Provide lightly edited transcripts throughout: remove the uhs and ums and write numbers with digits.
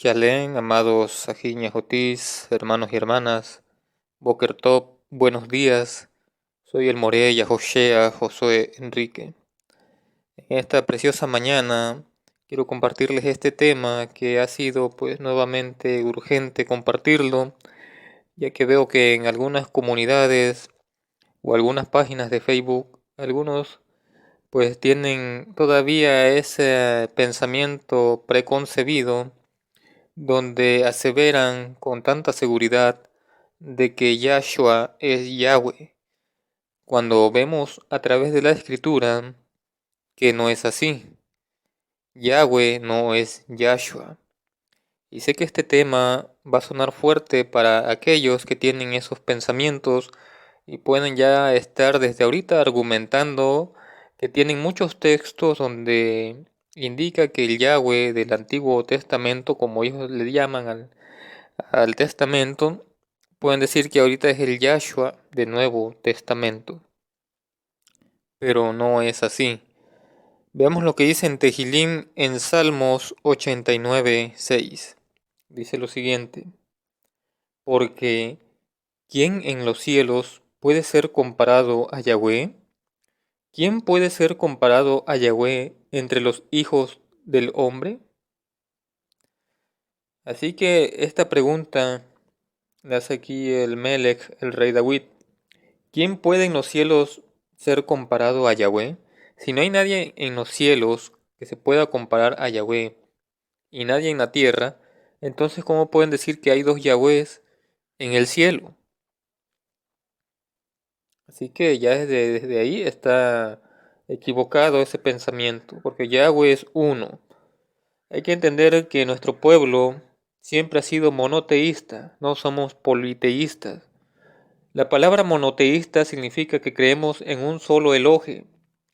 Shalem, amados Sajín y Jotis, hermanos y hermanas, Boker Tov, buenos días. Soy el Moré Yahoshea Josué Enrique. En esta preciosa mañana quiero compartirles este tema que ha sido pues nuevamente urgente compartirlo, ya que veo que en algunas comunidades o algunas páginas de Facebook, algunos pues tienen todavía ese pensamiento preconcebido donde aseveran con tanta seguridad de que Yahshua es Yahweh, cuando vemos a través de la escritura que no es así. Yahweh no es Yahshua. Y sé que este tema va a sonar fuerte para aquellos que tienen esos pensamientos y pueden ya estar desde ahorita argumentando que tienen muchos textos donde indica que el Yahweh del Antiguo Testamento, como ellos le llaman al Testamento, pueden decir que ahorita es el Yahshua del Nuevo Testamento, pero no es así. Veamos lo que dice en Tehilim en Salmos 89:6. Dice lo siguiente: porque ¿quién en los cielos puede ser comparado a Yahweh? ¿Quién puede ser comparado a Yahweh entre los hijos del hombre? Así que esta pregunta la hace aquí el Melech, el rey David. ¿Quién puede en los cielos ser comparado a Yahweh? Si no hay nadie en los cielos que se pueda comparar a Yahweh y nadie en la tierra, entonces ¿cómo pueden decir que hay dos Yahwehs en el cielo? Así que ya desde ahí está equivocado ese pensamiento, porque Yahweh es uno. Hay que entender que nuestro pueblo siempre ha sido monoteísta, no somos politeístas. La palabra monoteísta significa que creemos en un solo Elohe,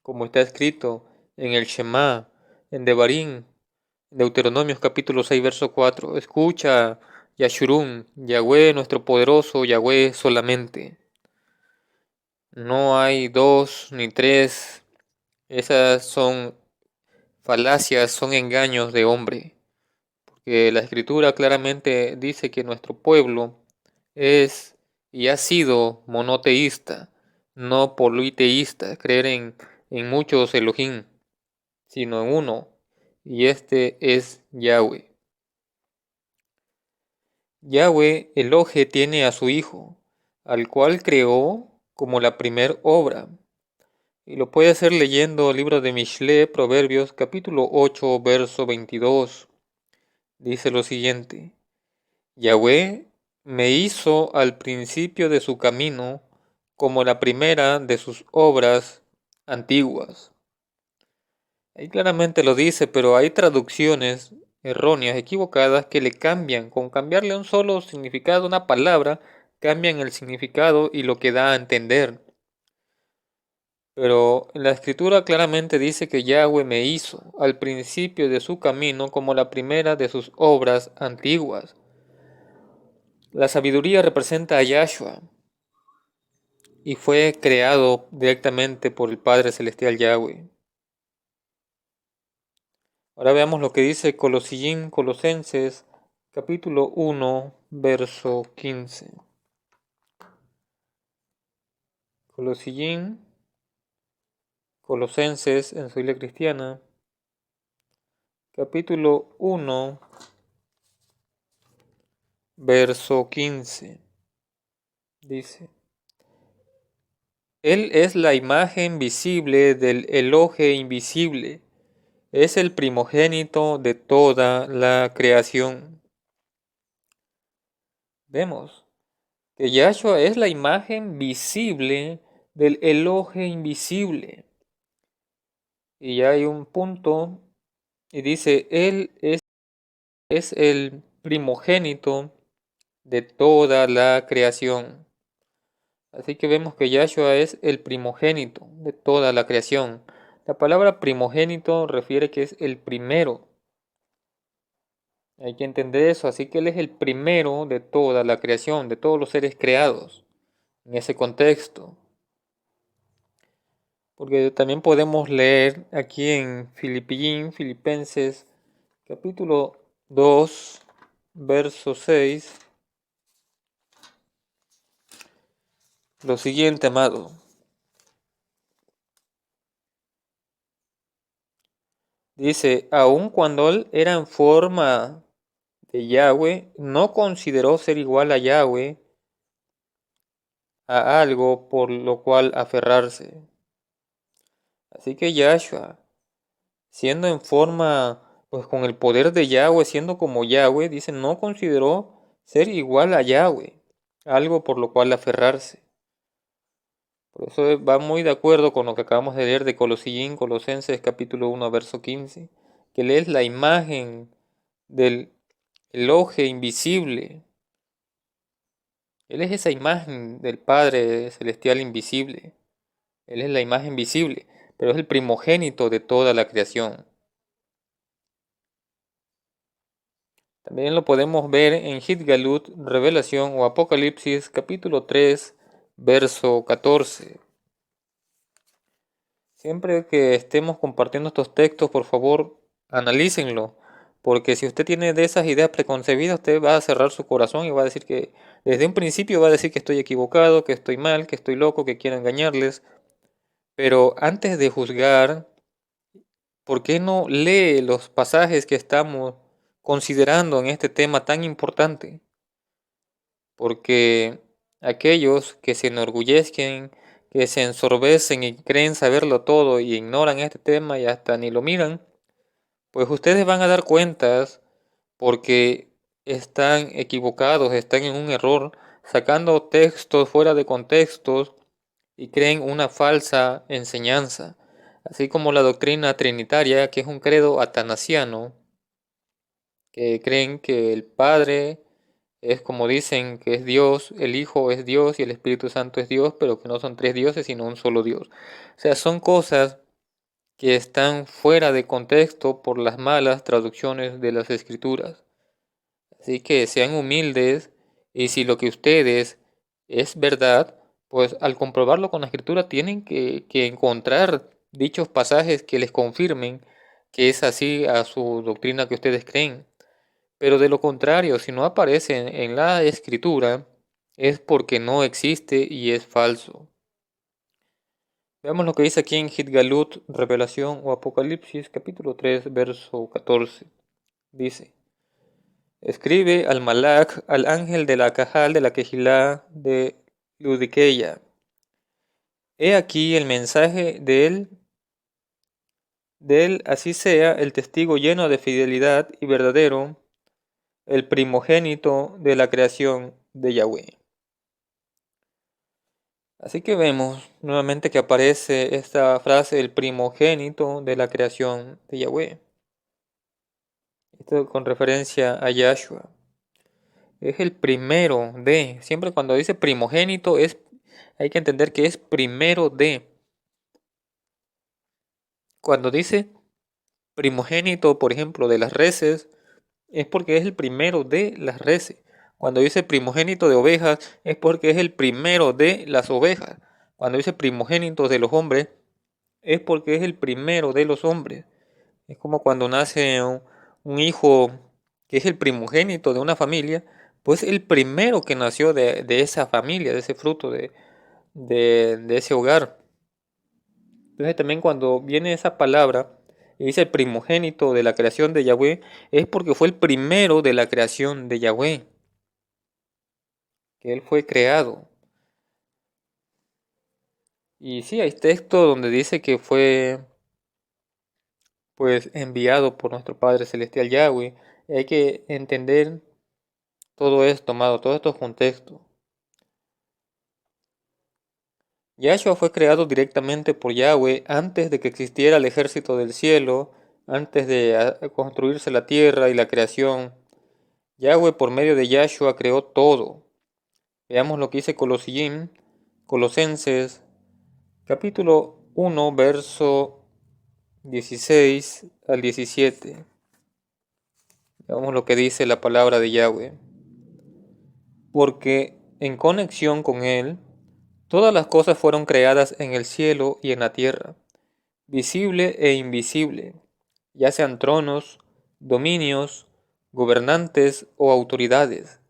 como está escrito en el Shema, en Devarim, Deuteronomios capítulo 6, verso 4. Escucha, Yashurun, Yahweh nuestro poderoso, Yahweh solamente. No hay dos ni tres. Esas son falacias, son engaños de hombre. Porque la escritura claramente dice que nuestro pueblo es y ha sido monoteísta, no politeísta, creer en muchos Elohim, sino en uno, y este es Yahweh. Yahweh Elohe tiene a su Hijo, al cual creó como la primer obra, y lo puede hacer leyendo el libro de Mishle, Proverbios, capítulo 8, verso 22. Dice lo siguiente: Yahweh me hizo al principio de su camino como la primera de sus obras antiguas. Ahí claramente lo dice, pero hay traducciones erróneas, equivocadas, que le cambian. Con cambiarle un solo significado, una palabra, cambian el significado y lo que da a entender. Pero la escritura claramente dice que Yahweh me hizo al principio de su camino como la primera de sus obras antiguas. La sabiduría representa a Yahshua y fue creado directamente por el Padre Celestial Yahweh. Ahora veamos lo que dice Colosenses capítulo 1, verso 15. Colosenses en su Biblia cristiana, capítulo 1, verso 15. Dice: Él es la imagen visible del Elohe invisible, es el primogénito de toda la creación. Vemos que Yahshua es la imagen visible del Elohe invisible. Y ya hay un punto y dice, Él es el primogénito de toda la creación. Así que vemos que Yahshua es el primogénito de toda la creación. La palabra primogénito refiere que es el primero. Hay que entender eso. Así que Él es el primero de toda la creación, de todos los seres creados. En ese contexto. Porque también podemos leer aquí en Filipenses capítulo 2, verso 6, lo siguiente, amado. Dice, aun cuando él era en forma de Yahweh, no consideró ser igual a Yahweh, a algo por lo cual aferrarse. Así que Yahshua, siendo en forma, pues con el poder de Yahweh, siendo como Yahweh, dice, no consideró ser igual a Yahweh, algo por lo cual aferrarse. Por eso va muy de acuerdo con lo que acabamos de leer de Colosenses capítulo 1, verso 15, que Él es la imagen del Elohe invisible. Él es esa imagen del Padre celestial invisible. Él es la imagen visible, pero es el primogénito de toda la creación. También lo podemos ver en Hidgalut, Revelación o Apocalipsis capítulo 3, verso 14. Siempre que estemos compartiendo estos textos, por favor, analícenlo, porque si usted tiene de esas ideas preconcebidas, usted va a cerrar su corazón y va a decir que, desde un principio va a decir que estoy equivocado, que estoy mal, que estoy loco, que quiero engañarles. Pero antes de juzgar, ¿por qué no lee los pasajes que estamos considerando en este tema tan importante? Porque aquellos que se enorgullecen, que se ensorbecen y creen saberlo todo y ignoran este tema y hasta ni lo miran, pues ustedes van a dar cuentas porque están equivocados, están en un error, sacando textos fuera de contextos y creen una falsa enseñanza. Así como la doctrina trinitaria, que es un credo atanasiano, que creen que el Padre es como dicen que es Dios, el Hijo es Dios y el Espíritu Santo es Dios, pero que no son tres dioses, sino un solo Dios. O sea, son cosas que están fuera de contexto por las malas traducciones de las Escrituras. Así que sean humildes y si lo que ustedes es verdad, pues al comprobarlo con la Escritura tienen que encontrar dichos pasajes que les confirmen que es así a su doctrina que ustedes creen. Pero de lo contrario, si no aparece en la Escritura, es porque no existe y es falso. Veamos lo que dice aquí en Hidgalut, Revelación o Apocalipsis, capítulo 3, verso 14. Dice, escribe al Malach, al ángel de la Cajal de la Quejilá de Ludiqueya. He aquí el mensaje de él así sea el testigo lleno de fidelidad y verdadero, el primogénito de la creación de Yahweh. Así que vemos nuevamente que aparece esta frase, el primogénito de la creación de Yahweh. Esto con referencia a Yahshua. Es el primero de. Siempre cuando dice primogénito hay que entender que es primero de. Cuando dice primogénito, por ejemplo, de las reses, es porque es el primero de las reses. Cuando dice primogénito de ovejas, es porque es el primero de las ovejas. Cuando dice primogénito de los hombres, es porque es el primero de los hombres. Es como cuando nace un hijo que es el primogénito de una familia, pues el primero que nació de esa familia, de ese fruto, de ese hogar. Entonces también cuando viene esa palabra y dice el primogénito de la creación de Yahweh, es porque fue el primero de la creación de Yahweh, que él fue creado. Y sí, hay texto donde dice que fue pues enviado por nuestro Padre Celestial Yahweh. Y hay que entender todo esto, amado, todos estos contextos. Yahshua fue creado directamente por Yahweh antes de que existiera el ejército del cielo, antes de construirse la tierra y la creación. Yahweh por medio de Yahshua creó todo. Veamos lo que dice Colosenses, capítulo 1, verso 16 al 17. Veamos lo que dice la palabra de Yahweh. Porque en conexión con Él, todas las cosas fueron creadas en el cielo y en la tierra, visible e invisible, ya sean tronos, dominios, gobernantes o autoridades.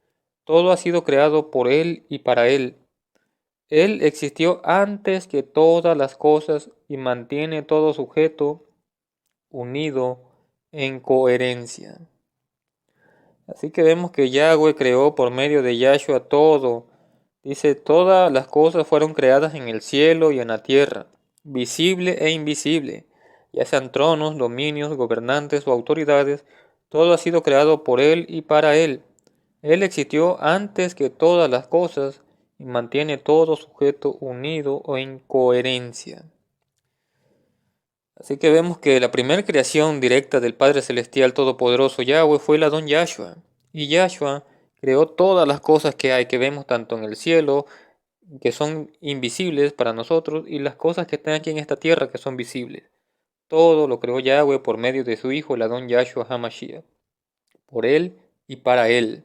Todo ha sido creado por Él y para Él. Él existió antes que todas las cosas y mantiene todo sujeto unido en coherencia. Así que vemos que Yahweh creó por medio de Yahshua todo. Dice, todas las cosas fueron creadas en el cielo y en la tierra, visible e invisible, ya sean tronos, dominios, gobernantes o autoridades, todo ha sido creado por Él y para Él. Él existió antes que todas las cosas y mantiene todo sujeto unido o en coherencia. Así que vemos que la primera creación directa del Padre Celestial Todopoderoso Yahweh fue el Adón Yahshua. Y Yahshua creó todas las cosas que hay, que vemos tanto en el cielo, que son invisibles para nosotros, y las cosas que están aquí en esta tierra, que son visibles. Todo lo creó Yahweh por medio de su Hijo, el Adón Yahshua HaMashiach. Por Él y para Él.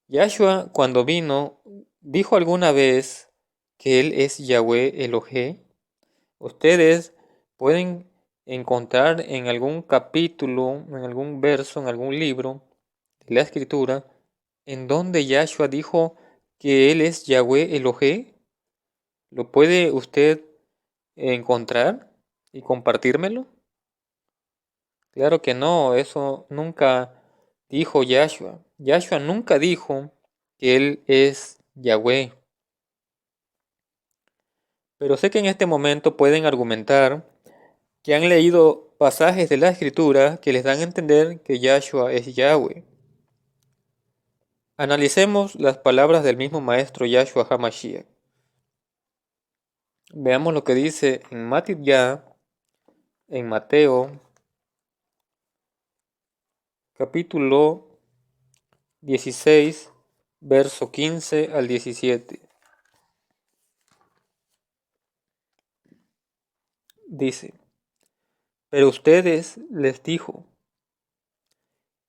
Yahshua, cuando vino, dijo alguna vez que Él es Yahweh Elohé. Ustedes pueden encontrar en algún capítulo, en algún verso, en algún libro de la Escritura, en donde Yahshua dijo que Él es Yahweh Elohé. ¿Lo puede usted encontrar y compartírmelo? Claro que no, eso nunca dijo Yahshua. Yahshua nunca dijo que Él es Yahweh. Pero sé que en este momento pueden argumentar que han leído pasajes de la Escritura que les dan a entender que Yahshua es Yahweh. Analicemos las palabras del mismo maestro Yahshua HaMashiach. Veamos lo que dice en Matidya, en Mateo, capítulo 16, verso 15 al 17. Dice, pero ustedes les dijo,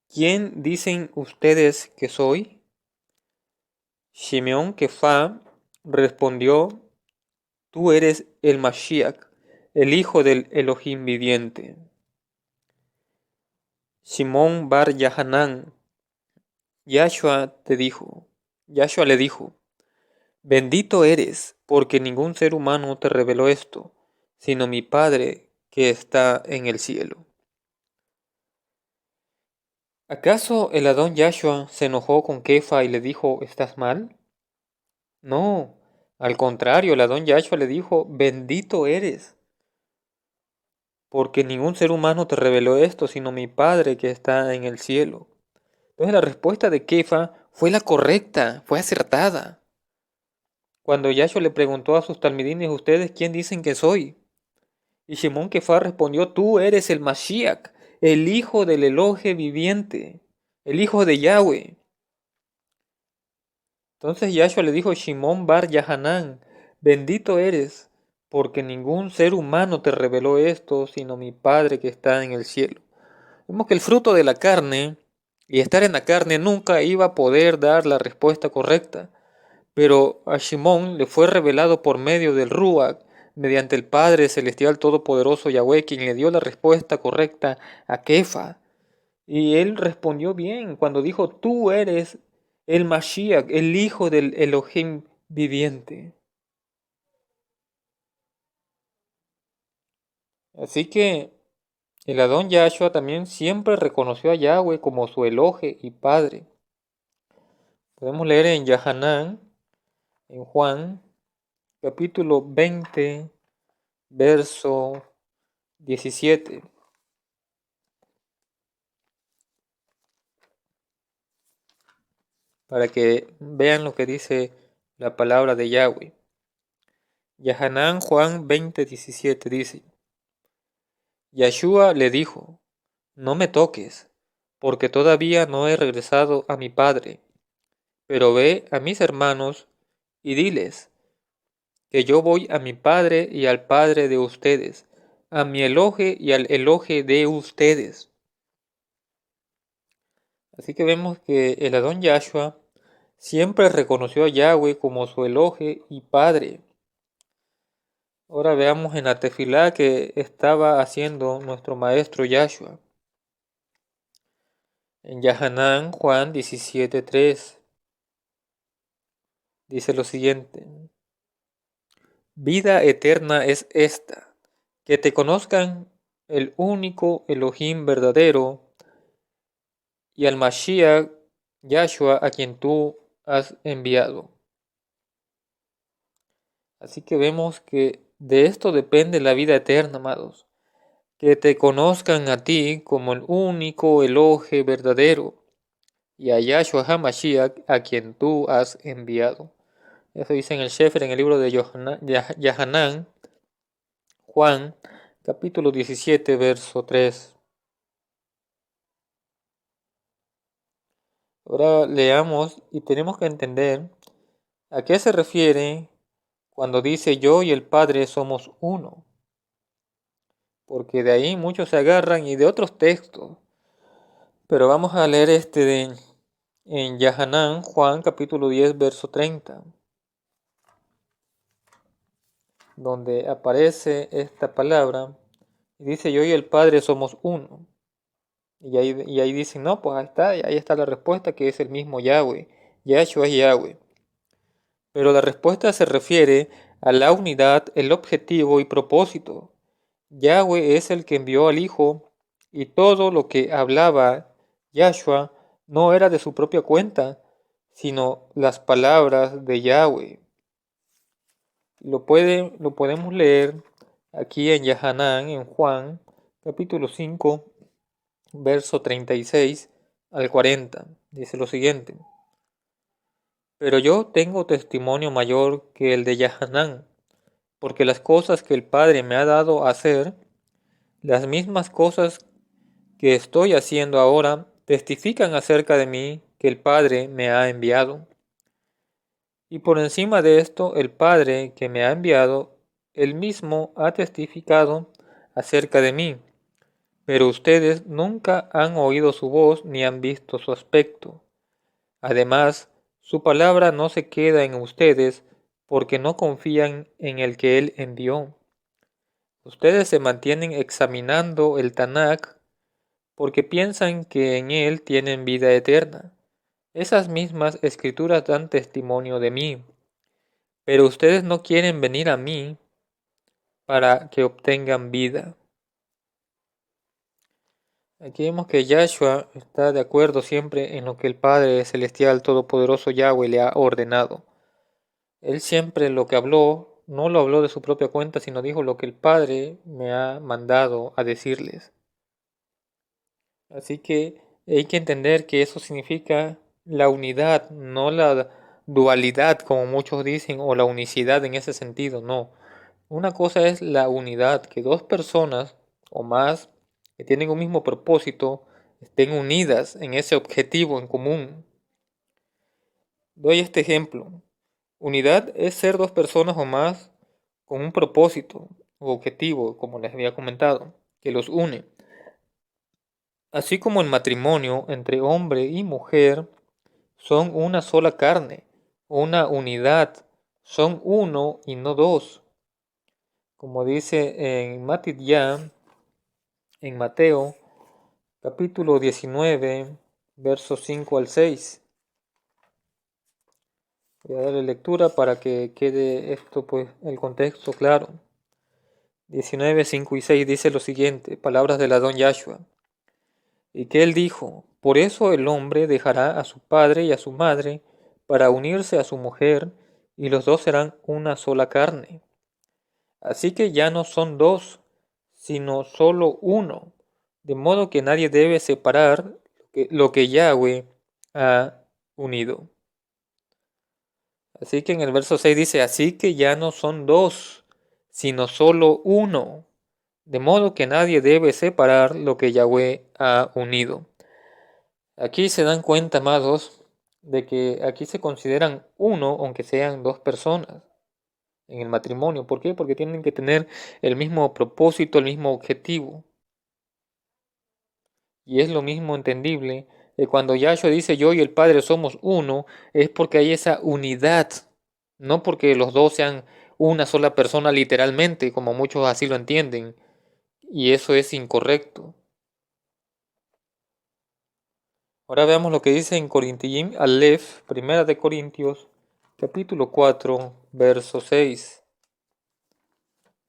¿quién dicen ustedes que soy? Shimeón Kefa respondió, tú eres el Mashiach, el hijo del Elohim viviente. Simón Bar Yahanán, Yahshua le dijo, bendito eres, porque ningún ser humano te reveló esto, sino mi Padre que está en el cielo. ¿Acaso el Adón Yahshua se enojó con Kefa y le dijo, ¿estás mal? No, al contrario, el Adón Yahshua le dijo, bendito eres, porque ningún ser humano te reveló esto, sino mi Padre que está en el cielo. Entonces la respuesta de Kefa fue la correcta, fue acertada. Cuando Yahshua le preguntó a sus talmidines, ¿ustedes quién dicen que soy? Y Shimón Kefa respondió, tú eres el Mashiach, el hijo del Elohe viviente, el hijo de Yahweh. Entonces Yahshua le dijo, Shimón Bar Yahanán, bendito eres, porque ningún ser humano te reveló esto, sino mi Padre que está en el cielo. Vemos que el fruto de la carne y estar en la carne nunca iba a poder dar la respuesta correcta. Pero a Shimón le fue revelado por medio del Ruach, mediante el Padre Celestial Todopoderoso Yahweh, quien le dio la respuesta correcta a Kefa. Y él respondió bien cuando dijo, tú eres el Mashiach, el hijo del Elohim viviente. Así que el Adón Yahshua también siempre reconoció a Yahweh como su Elohe y Padre. Podemos leer en Yahanán, en Juan, capítulo 20, verso 17. Para que vean lo que dice la palabra de Yahweh. Yahanán Juan 20:17 dice, Yahshua le dijo, no me toques, porque todavía no he regresado a mi Padre, pero ve a mis hermanos y diles que yo voy a mi Padre y al Padre de ustedes, a mi Elohe y al Elohe de ustedes. Así que vemos que el Adón Yahshua siempre reconoció a Yahweh como su Elohe y Padre. Ahora veamos en la tefilá que estaba haciendo nuestro maestro Yahshua. En Yahanán, Juan 17:3, dice lo siguiente: vida eterna es esta, que te conozcan el único Elohim verdadero y al Mashiach Yahshua a quien tú has enviado. Así que vemos que de esto depende la vida eterna, amados. Que te conozcan a ti como el único Elohe verdadero y a Yahshua HaMashiach a quien tú has enviado. Eso dice en el Shefer, en el libro de Yahanán, Juan, capítulo 17, verso 3. Ahora leamos y tenemos que entender a qué se refiere cuando dice yo y el Padre somos uno. Porque de ahí muchos se agarran y de otros textos. Pero vamos a leer en Yahanán, Juan capítulo 10, verso 30, donde aparece esta palabra y dice yo y el Padre somos uno. Y ahí dicen, no, pues ahí está la respuesta, que es el mismo Yahweh. Yahshua es Yahweh. Pero la respuesta se refiere a la unidad, el objetivo y propósito. Yahweh es el que envió al Hijo y todo lo que hablaba Yahshua no era de su propia cuenta, sino las palabras de Yahweh. Lo podemos leer aquí en Yahanán, en Juan, capítulo 5, verso 36 al 40. Dice lo siguiente: pero yo tengo testimonio mayor que el de Yahanán, porque las cosas que el Padre me ha dado a hacer, las mismas cosas que estoy haciendo ahora, testifican acerca de mí que el Padre me ha enviado. Y por encima de esto, el Padre que me ha enviado, él mismo ha testificado acerca de mí. Pero ustedes nunca han oído su voz ni han visto su aspecto. Además, su palabra no se queda en ustedes porque no confían en el que él envió. Ustedes se mantienen examinando el Tanakh porque piensan que en él tienen vida eterna. Esas mismas escrituras dan testimonio de mí, pero ustedes no quieren venir a mí para que obtengan vida. Aquí vemos que Yahshua está de acuerdo siempre en lo que el Padre Celestial Todopoderoso Yahweh le ha ordenado. Él siempre lo que habló, no lo habló de su propia cuenta, sino dijo lo que el Padre me ha mandado a decirles. Así que hay que entender que eso significa la unidad, no la dualidad como muchos dicen, o la unicidad en ese sentido, no. Una cosa es la unidad, que dos personas o más que tienen un mismo propósito estén unidas en ese objetivo en común. Doy este ejemplo. Unidad es ser dos personas o más con un propósito o objetivo, como les había comentado, que los une. Así como el matrimonio entre hombre y mujer son una sola carne, una unidad, son uno y no dos. Como dice en Matidya, en Mateo, capítulo 19, versos 5 al 6. Voy a darle lectura para que quede esto, pues, el contexto claro. 19, 5 y 6 dice lo siguiente, palabras del Adón Yahshua. Y que él dijo, por eso el hombre dejará a su padre y a su madre para unirse a su mujer, y los dos serán una sola carne. Así que ya no son dos, sino solo uno, de modo que nadie debe separar lo que Yahweh ha unido. Así que en el verso 6 dice, así que ya no son dos, sino solo uno, de modo que nadie debe separar lo que Yahweh ha unido. Aquí se dan cuenta, amados, de que aquí se consideran uno, aunque sean dos personas en el matrimonio. ¿Por qué? Porque tienen que tener el mismo propósito, el mismo objetivo. Y es lo mismo entendible que cuando Yahshua dice yo y el Padre somos uno, es porque hay esa unidad, no porque los dos sean una sola persona literalmente, como muchos así lo entienden. Y eso es incorrecto. Ahora veamos lo que dice en Corintiyim Aleph, Primera de Corintios, capítulo 4, verso 6.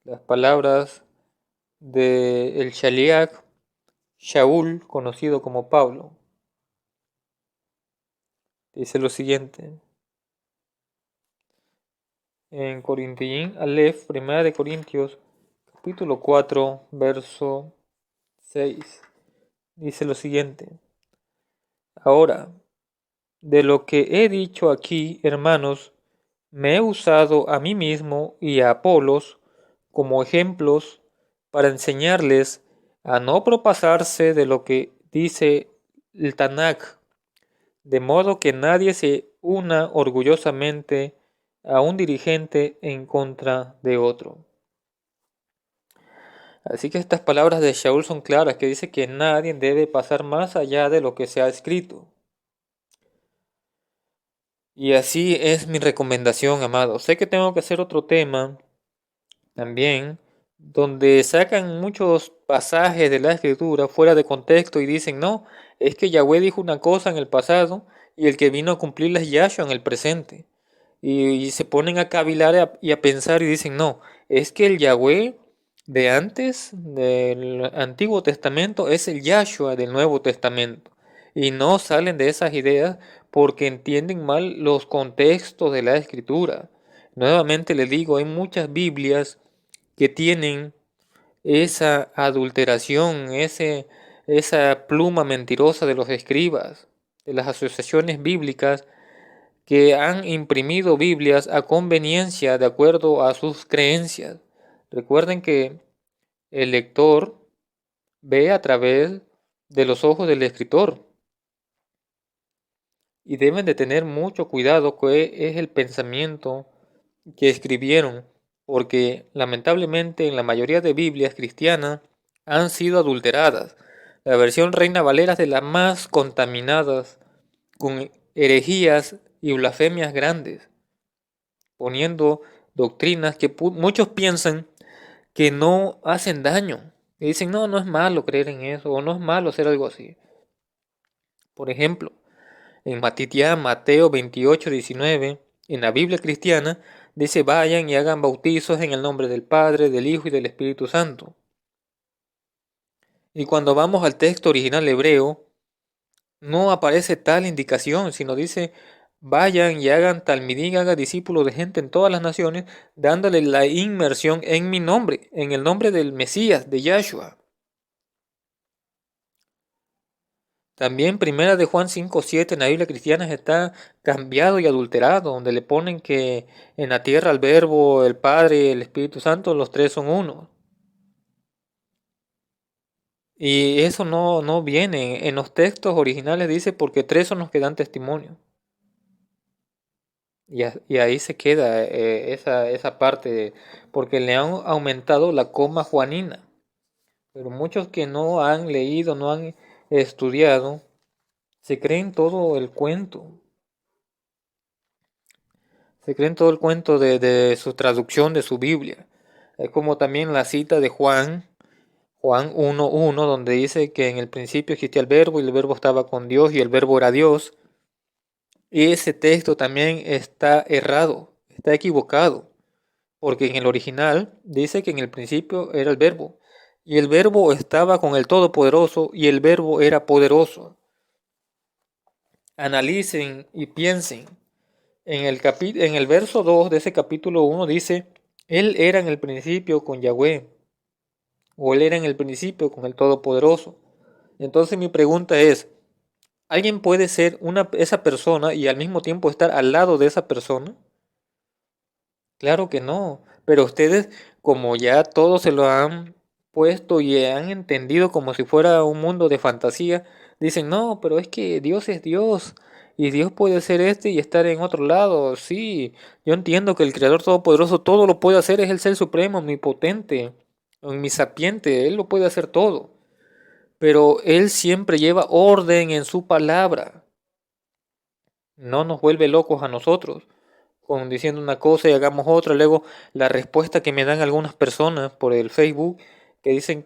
Las palabras de el Shaliach Shaul, conocido como Pablo. Dice lo siguiente. En Corintiyim Aleph, Primera de Corintios, capítulo 4, verso 6. Dice lo siguiente. Ahora, de lo que he dicho aquí, hermanos, me he usado a mí mismo y a Apolos como ejemplos para enseñarles a no propasarse de lo que dice el Tanakh, de modo que nadie se una orgullosamente a un dirigente en contra de otro. Así que estas palabras de Shaul son claras, que dice que nadie debe pasar más allá de lo que se ha escrito. Y así es mi recomendación, amado. Sé que tengo que hacer otro tema también, donde sacan muchos pasajes de la escritura fuera de contexto y dicen, no, es que Yahweh dijo una cosa en el pasado y el que vino a cumplirla es Yahshua en el presente. Y se ponen a cavilar y a pensar y dicen, no, es que el Yahweh de antes, del Antiguo Testamento, es el Yahshua del Nuevo Testamento. Y no salen de esas ideas porque entienden mal los contextos de la escritura. Nuevamente les digo, hay muchas Biblias que tienen esa adulteración, esa pluma mentirosa de los escribas, de las asociaciones bíblicas que han imprimido Biblias a conveniencia de acuerdo a sus creencias. Recuerden que el lector ve a través de los ojos del escritor y deben de tener mucho cuidado que es el pensamiento que escribieron, porque lamentablemente en la mayoría de Biblias cristianas han sido adulteradas. La versión Reina Valera es de las más contaminadas, con herejías y blasfemias grandes, poniendo doctrinas que muchos piensan que no hacen daño. Y dicen, no, no es malo creer en eso, o no es malo hacer algo así. Por ejemplo, en Mateo 28:19, en la Biblia cristiana, dice, vayan y hagan bautizos en el nombre del Padre, del Hijo y del Espíritu Santo. Y cuando vamos al texto original hebreo, no aparece tal indicación, sino dice, vayan y hagan talmidín, hagan discípulos de gente en todas las naciones, dándole la inmersión en mi nombre, en el nombre del Mesías, de Yahshua. También Primera de Juan 5:7 en la Biblia cristiana está cambiado y adulterado, donde le ponen que en la tierra el Verbo, el Padre y el Espíritu Santo, los tres son uno. Y eso no viene. En los textos originales dice porque tres son los que dan testimonio. Y ahí se queda esa parte, porque le han aumentado la coma juanina. Pero muchos que no han leído, no han estudiado, se creen todo el cuento. Se creen todo el cuento de su traducción de su Biblia. Es como también la cita de Juan 1:1, donde dice que en el principio existía el verbo y el verbo estaba con Dios y el verbo era Dios. Y ese texto también está errado, está equivocado, porque en el original dice que en el principio era el verbo y el verbo estaba con el Todopoderoso y el verbo era poderoso. Analicen y piensen. En el verso 2 de ese capítulo 1 dice, Él era en el principio con Yahweh, o Él era en el principio con el Todopoderoso. Entonces mi pregunta es, ¿alguien puede ser esa persona y al mismo tiempo estar al lado de esa persona? Claro que no, pero ustedes, como ya todos se lo han puesto y han entendido como si fuera un mundo de fantasía, dicen, no, pero es que Dios es Dios y Dios puede ser este y estar en otro lado. Sí, yo entiendo que el Creador Todopoderoso todo lo puede hacer, es el Ser Supremo, omnipotente, omnisapiente, Él lo puede hacer todo, pero Él siempre lleva orden en su palabra, no nos vuelve locos a nosotros con diciendo una cosa y hagamos otra. Luego la respuesta que me dan algunas personas por el Facebook que dicen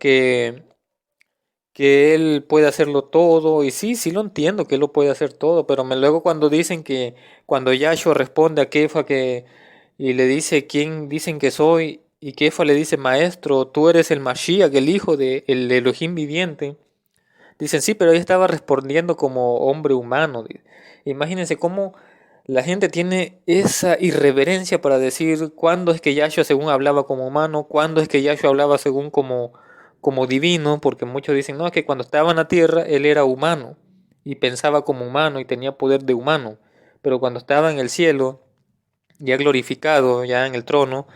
que él puede hacerlo todo, y sí, sí lo entiendo que él lo puede hacer todo, pero luego cuando dicen que, cuando Yahshua responde a Kefa y le dice quién dicen que soy, y Kefa le dice, maestro, tú eres el Mashiach, el hijo de el Elohim viviente, dicen sí, pero ella estaba respondiendo como hombre humano. Imagínense cómo la gente tiene esa irreverencia para decir cuándo es que Yahshua según hablaba como humano, cuándo es que Yahshua hablaba según como divino, porque muchos dicen, no, es que cuando estaba en la tierra él era humano y pensaba como humano y tenía poder de humano, pero cuando estaba en el cielo, ya glorificado, ya en el trono,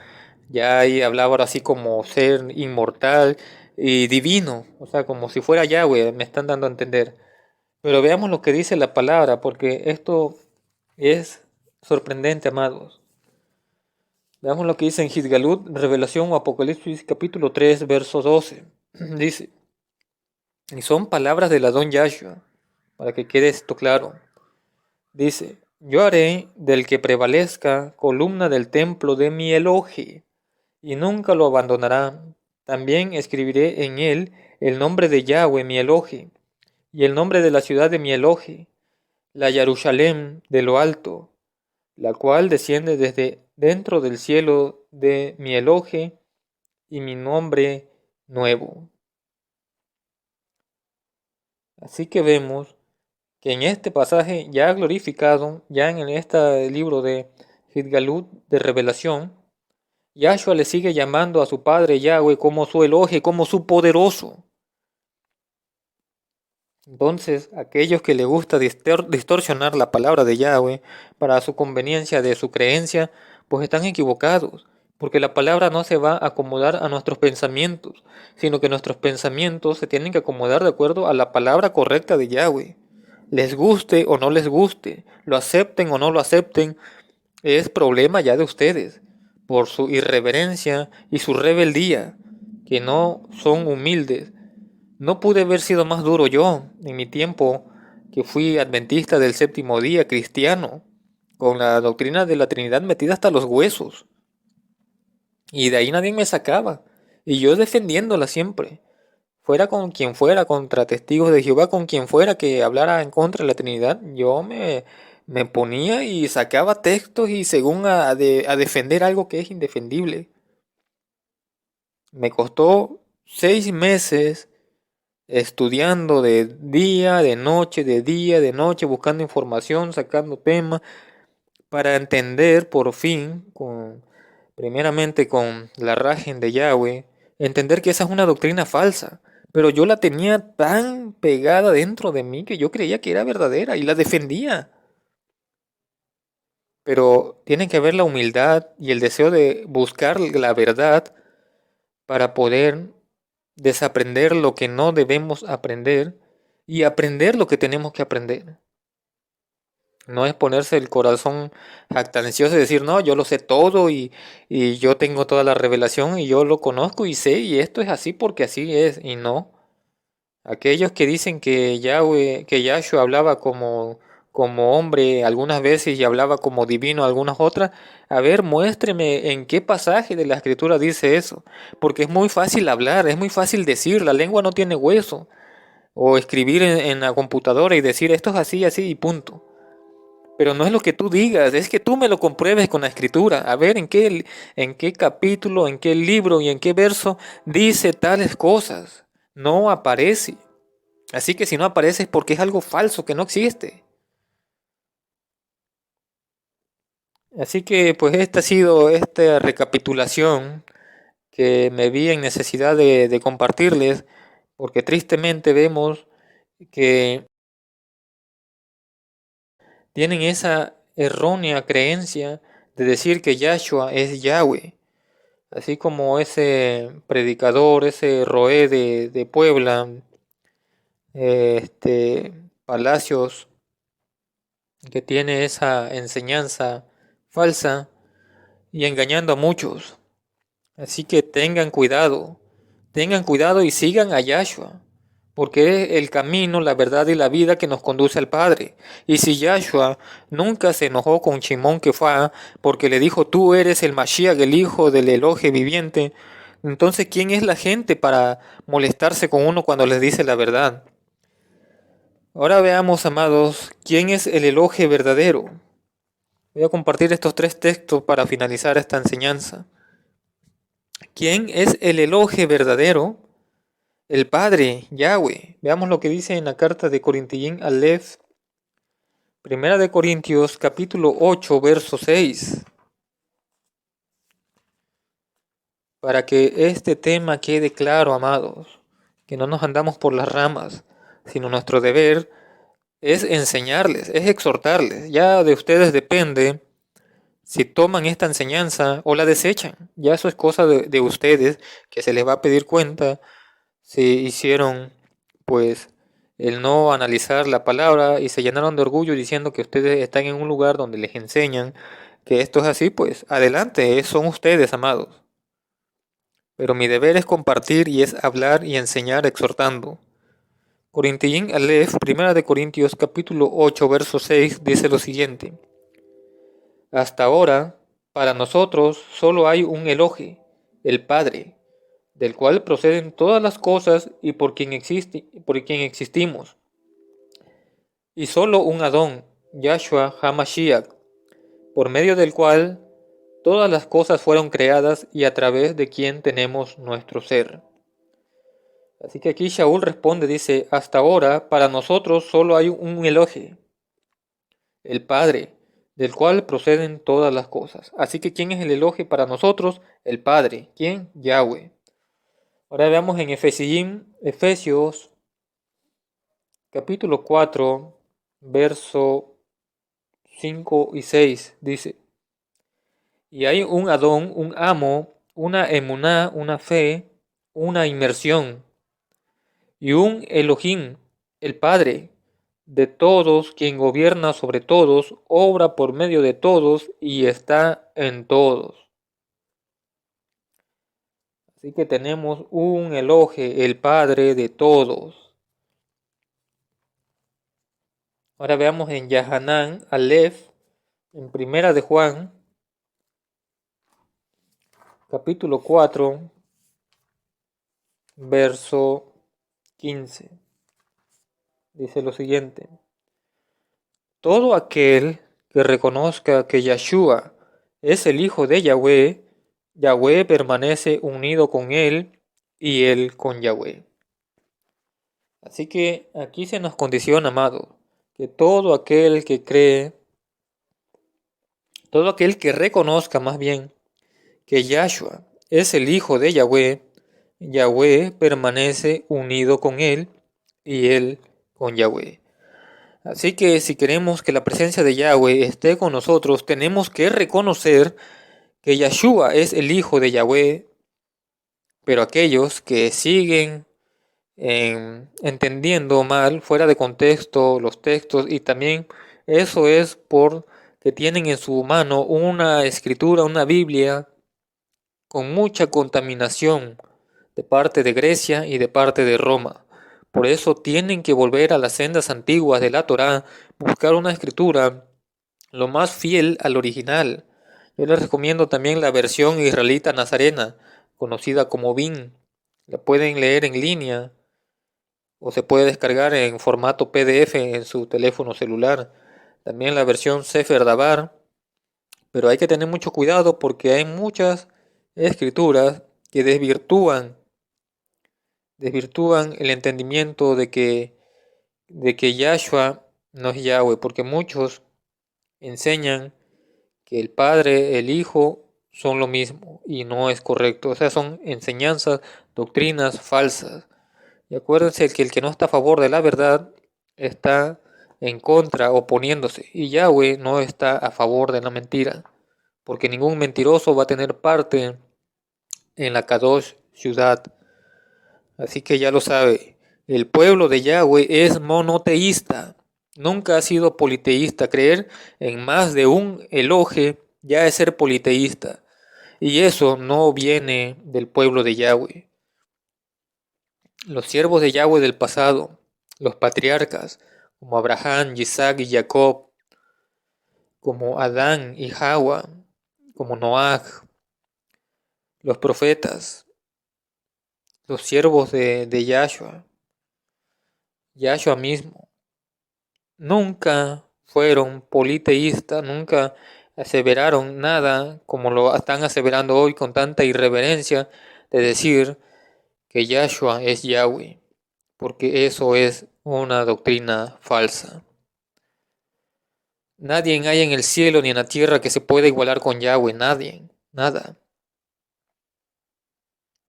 ya ahí hablaba ahora así como ser inmortal y divino, o sea, como si fuera Yahweh, me están dando a entender. Pero veamos lo que dice la palabra, porque esto es sorprendente, amados. Veamos lo que dice en Gidgalut, Revelación o Apocalipsis capítulo 3, verso 12. Dice, y son palabras del Adón Yahshua, para que quede esto claro. Dice, yo haré del que prevalezca columna del templo de mi Elohe, y nunca lo abandonará. También escribiré en él el nombre de Yahweh mi Elohe, y el nombre de la ciudad de mi Elohe, la Jerusalén de lo alto, la cual desciende desde dentro del cielo de mi Elohe, y mi nombre nuevo. Así que vemos que en este pasaje ya glorificado, ya en este libro de Gidgalut de revelación, Yahshua le sigue llamando a su padre Yahweh como su Elohe, como su poderoso. Entonces, aquellos que les gusta distorsionar la palabra de Yahweh para su conveniencia de su creencia, pues están equivocados, porque la palabra no se va a acomodar a nuestros pensamientos, sino que nuestros pensamientos se tienen que acomodar de acuerdo a la palabra correcta de Yahweh. Les guste o no les guste, lo acepten o no lo acepten, es problema ya de ustedes, por su irreverencia y su rebeldía, que no son humildes. No pude haber sido más duro yo en mi tiempo que fui adventista del séptimo día cristiano, con la doctrina de la Trinidad metida hasta los huesos. Y de ahí nadie me sacaba. Y yo defendiéndola siempre. Fuera con quien fuera, contra testigos de Jehová, con quien fuera que hablara en contra de la Trinidad, yo me ponía y sacaba textos y según a defender algo que es indefendible. Me costó 6 meses estudiando de día, de noche, de día, de noche, buscando información, sacando temas, para entender por fin, primeramente con la rajen de Yahweh, entender que esa es una doctrina falsa. Pero yo la tenía tan pegada dentro de mí que yo creía que era verdadera y la defendía. Pero tiene que haber la humildad y el deseo de buscar la verdad para poder desaprender lo que no debemos aprender y aprender lo que tenemos que aprender. No es ponerse el corazón jactancioso y decir, no, yo lo sé todo y yo tengo toda la revelación y yo lo conozco y sé y esto es así porque así es y no. Aquellos que dicen que Yahweh, que Yahshua hablaba como hombre algunas veces y hablaba como divino algunas otras, a ver, muéstreme en qué pasaje de la escritura dice eso, porque es muy fácil hablar, es muy fácil decir, la lengua no tiene hueso, o escribir en la computadora y decir esto es así, así y punto. Pero no es lo que tú digas, es que tú me lo compruebes con la escritura. A ver en qué capítulo, en qué libro y en qué verso dice tales cosas. No aparece. Así que si no aparece es porque es algo falso, que no existe. Así que pues esta ha sido esta recapitulación que me vi en necesidad de compartirles, porque tristemente vemos que tienen esa errónea creencia de decir que Yahshua es Yahweh. Así como ese predicador, ese Roé de Puebla, Palacios, que tiene esa enseñanza falsa y engañando a muchos. Así que tengan cuidado y sigan a Yahshua, porque es el camino, la verdad y la vida que nos conduce al Padre. Y si Yahshua nunca se enojó con Shimón Kefá porque le dijo, tú eres el Mashiach, el hijo del Elohe viviente, Entonces, ¿quién es la gente para molestarse con uno cuando les dice la verdad? Ahora veamos, amados, quién es el Elohe verdadero. Voy a compartir estos 3 textos para finalizar esta enseñanza. ¿Quién es el Elohe verdadero? El Padre, Yahweh. Veamos lo que dice en la carta de Corintillín Aleph, Primera de Corintios, capítulo 8, verso 6. Para que este tema quede claro, amados, que no nos andamos por las ramas, sino nuestro deber es enseñarles, es exhortarles. Ya de ustedes depende si toman esta enseñanza o la desechan. Ya eso es cosa de ustedes, que se les va a pedir cuenta si hicieron, pues, el no analizar la palabra y se llenaron de orgullo diciendo que ustedes están en un lugar donde les enseñan que esto es así, pues adelante, son ustedes, amados. Pero mi deber es compartir y es hablar y enseñar exhortando. Corintillín Aleph, Primera de Corintios, capítulo 8, verso 6, dice lo siguiente. Hasta ahora, para nosotros solo hay un Elohe, el Padre, del cual proceden todas las cosas y por quien existimos. Y solo un Adón, Yahshua HaMashiach, por medio del cual todas las cosas fueron creadas y a través de quien tenemos nuestro ser. Así que aquí Shaul responde, dice, hasta ahora para nosotros solo hay un Elohe, el Padre, del cual proceden todas las cosas. Así que ¿quién es el Elohe para nosotros? El Padre. ¿Quién? Yahweh. Ahora veamos en Efesios capítulo 4, verso 5 y 6, dice, y hay un Adón, un amo, una emuná, una fe, una inmersión, y un Elohim, el Padre, de todos, quien gobierna sobre todos, obra por medio de todos y está en todos. Así que tenemos un Elohe, el Padre de todos. Ahora veamos en Yahanán, Aleph, en Primera de Juan, capítulo 4, verso 15. Dice lo siguiente. Todo aquel que reconozca que Yahshua es el Hijo de Yahweh, Yahweh permanece unido con él y él con Yahweh. Así que aquí se nos condiciona, amado, que todo aquel que cree, todo aquel que reconozca más bien que Yahshua es el Hijo de Yahweh, Yahweh permanece unido con él y él con Yahweh. Así que si queremos que la presencia de Yahweh esté con nosotros, tenemos que reconocer que Yahshua es el Hijo de Yahweh, pero aquellos que siguen entendiendo mal, fuera de contexto, los textos, y también eso es porque tienen en su mano una escritura, una Biblia, con mucha contaminación de parte de Grecia y de parte de Roma. Por eso tienen que volver a las sendas antiguas de la Torá, buscar una escritura lo más fiel al original. Yo les recomiendo también la versión israelita nazarena, conocida como BIN. La pueden leer en línea o se puede descargar en formato PDF en su teléfono celular. También la versión Sefer Dabar, pero hay que tener mucho cuidado porque hay muchas escrituras que desvirtúan el entendimiento de que Yahshua no es Yahweh, porque muchos enseñan que el Padre, el Hijo son lo mismo y no es correcto. O sea, son enseñanzas, doctrinas falsas. Y acuérdense que el que no está a favor de la verdad está en contra, oponiéndose. Y Yahweh no está a favor de la mentira, porque ningún mentiroso va a tener parte en la Kadosh ciudad. Así que ya lo sabe, el pueblo de Yahweh es monoteísta, nunca ha sido politeísta. Creer en más de un Elohe ya es ser politeísta, y eso no viene del pueblo de Yahweh. Los siervos de Yahweh del pasado, los patriarcas, como Abraham, Isaac y Jacob, como Adán y Hawa, como Noaj, los profetas, los siervos de Yahshua, Yahshua mismo, nunca fueron politeístas, nunca aseveraron nada como lo están aseverando hoy con tanta irreverencia de decir que Yahshua es Yahweh, porque eso es una doctrina falsa. Nadie hay en el cielo ni en la tierra que se pueda igualar con Yahweh, nadie, nada.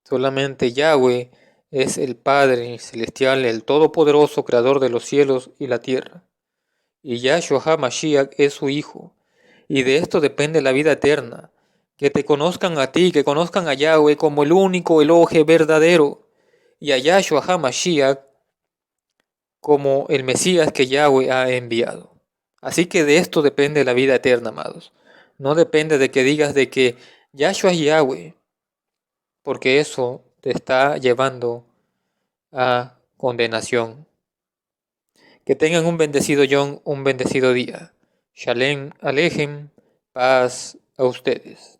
Solamente Yahweh es el Padre Celestial, el Todopoderoso, Creador de los cielos y la tierra. Y Yahshua HaMashiach es su Hijo. Y de esto depende la vida eterna. Que te conozcan a ti, que conozcan a Yahweh como el único Elohe verdadero. Y a Yahshua HaMashiach como el Mesías que Yahweh ha enviado. Así que de esto depende la vida eterna, amados. No depende de que digas de que Yahshua es Yahweh, porque eso te está llevando a condenación. Que tengan un bendecido un bendecido día. Shalem Alejem, paz a ustedes.